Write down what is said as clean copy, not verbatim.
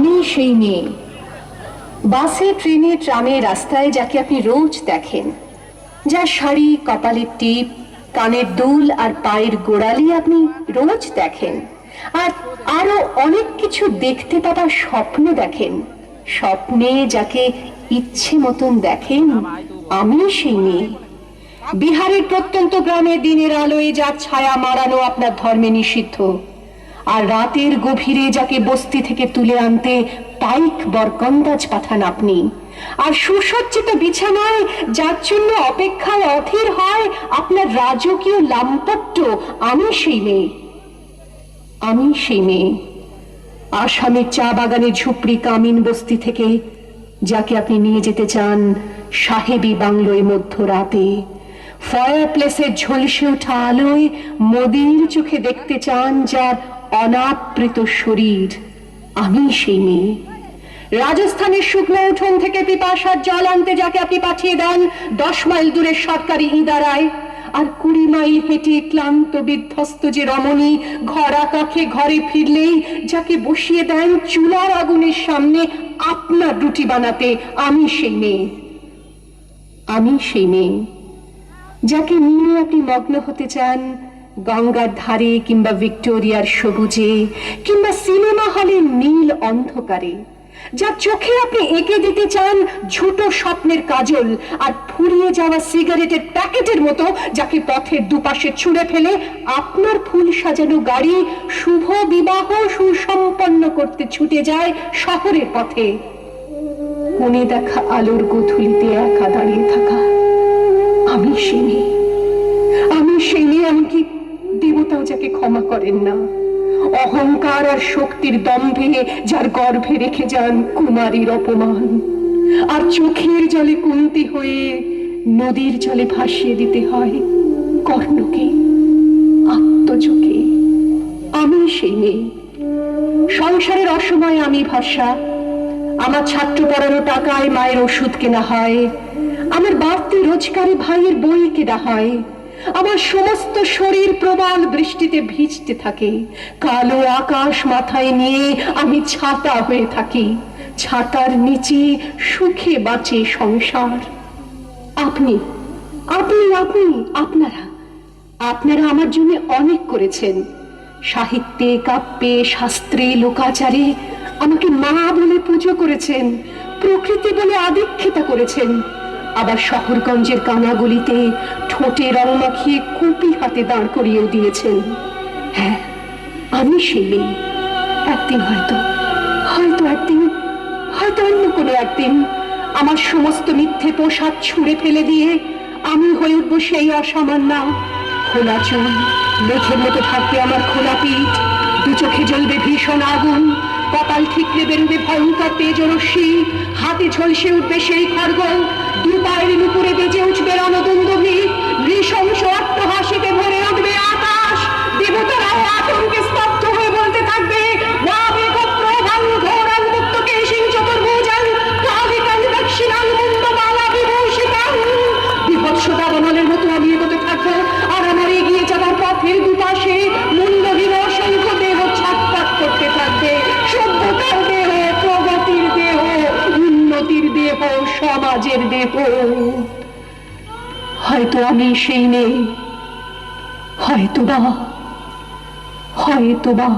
আমি সেই মেয়ে, বাসে ট্রেনে ট্রামে রাস্তায় যাকে আপনি রোজ দেখেন, যার শাড়ি, কপালের টিপ, কানের দুল আর পায়ের গোড়ালি আপনি রোজ দেখেন, আর আরো অনেক কিছু দেখতে পাওয়ার স্বপ্ন দেখেন। স্বপ্নে যাকে ইচ্ছে মতন দেখেন, আমি সেই মেয়ে। বিহারের প্রত্যন্ত গ্রামে দিনের আলোয় যার ছায়া মারানো আপনার ধর্মে নিষিদ্ধ, আর রাতের গভীরে যাকে বস্তি থেকে তুলে আনতে পাইক বরকন্দাজ পাঠান আপনি, আর সুসজ্জিত বিছানায় যার জন্য অপেক্ষায় অধীর হয় আপনার রাজকীয় লাম্পট্য, আমি সেই মেয়ে। আমি সেই মেয়ে, আসামের চা বাগানের ঝুপড়ি কামিন বস্তি থেকে যাকে আপনি নিয়ে যেতে চান সাহেবী বাংলোয় মধ্যরাতে, ফায়ার প্লেসের ঝলসে ওঠা আলোয় মোদির চোখে দেখতে চান যার অনাবৃত শরীর, আমি সেই মেয়ে। রাজস্থানের শুকনো উঠোন থেকে পিপাসার জল আনতে যাকে আপনি পাঠিয়ে দেন 10 মাইল দূরের সরকারি ইদারায়, আর 20 মাইল হেঁটে ক্লান্ত বিধ্বস্ত যে রমণী ঘরা কাখে ঘরে ফিরলেই যাকে বসিয়ে দেন চুলার আগুনের সামনে আপনার রুটি বানাতে, আমি সেই মেয়ে। আমি সেই মেয়ে যাকে নিয়ে আপনি মগ্ন হতে চান গঙ্গার ধারে কিংবা ভিক্টোরিয়ার সবুজে কিংবা সিনেমা হলের নীল অন্ধকারে, যার চোখে আপনি এঁকে দিতে চান ঝুটো স্বপ্নের কাজল, আর ফুরিয়ে যাওয়া সিগারেটের প্যাকেটের মতো যাকে পথের দুপাশে ছুঁড়ে ফেলে আপনার ফুল সাজানো গাড়ি শুভ বিবাহ সুসম্পন্ন করতে ছুটে যায় শহরের পথে। কোণে দেখা আলোর গোধূলিতে একা দাঁড়িয়ে থাকা, আমি সেই মেয়ে। আমি সেই মেয়ে, এমনকি দেবতাও যাকে ক্ষমা করেন না, অহংকার আর শক্তির দম্ভে যার গর্ভে রেখে যান কুমারীর অপমান, আর চোখের জলে কুন্তি হয়ে নদীর জলে ভাসিয়ে দিতে হয় কর্ণকে, আত্মজকে। আমি সেই মেয়ে। সংসারের অসময়ে আমি ভাষা, আমার ছাত্র পড়ানো টাকায় মায়ের ওষুধ কেনা হয়, আমার বাড়তি রোজগারে ভাইয়ের বই কেনা হয়, আমার সমস্ত শরীর প্রবল বৃষ্টিতে ভিজতে থাকে, কালো আকাশ মাথায় নিয়ে আমি ছাতা হয়ে থাকি, ছাতার নিচে সুখে বাঁচে সংসার। আপনি আপনি আপনি আপনারা আপনারা আমার জন্য অনেক করেছেন। সাহিত্যে, কাব্যে, শাস্ত্রে, লোকাচারে আমাকে মা বলে পুজো করেছেন, প্রকৃতি বলে আদিক্ষেতা করেছেন, আবার শহরগঞ্জের কানাগলিতে ঠোঁটে রং মাখিয়ে কুপি হাতে দাঁড় করিয়েও দিয়েছেন। হ্যাঁ, আমি সেই মেয়ে। একদিন হয়তো অন্য কোনো একদিন আমার সমস্ত মিথ্যে পোশাক ছুঁড়ে ফেলে দিয়ে আমি হয়ে উঠবো সেই অসামান্য। খোলা চুল, মেঘের মতো থাকবে আমার খোলা পিঠ, দু চোখে জ্বলবে ভীষণ আগুন, কপাল ঠিকরে বেরোবে ভয়ঙ্কর তেজরশ্মি, হাতে ঝলসে উঠবে সেই খড়গ, দু পায়ের নুপুরে বেজে উঠবে রণদুন্দুভি, নৃশংস অট্টহাসিতে ভরে উঠবে আকাশ, দেবতারাও আতঙ্কে স্তব্ধ হয়ে বলতে থাকবে বিভৎস দাবানলের মতো আমি এগোতে থাকবো, আর আমার এগিয়ে যাবার পথের দুপাশে মূল্যহীন অসংখ্য দেহ ছটফট করতে থাকবে, সভ্যতার দেহ, প্রগতির দেহ, উন্নতির দেহ, সমাজের দেহ। হয়তো আমি সেই নেই, হয়তো বা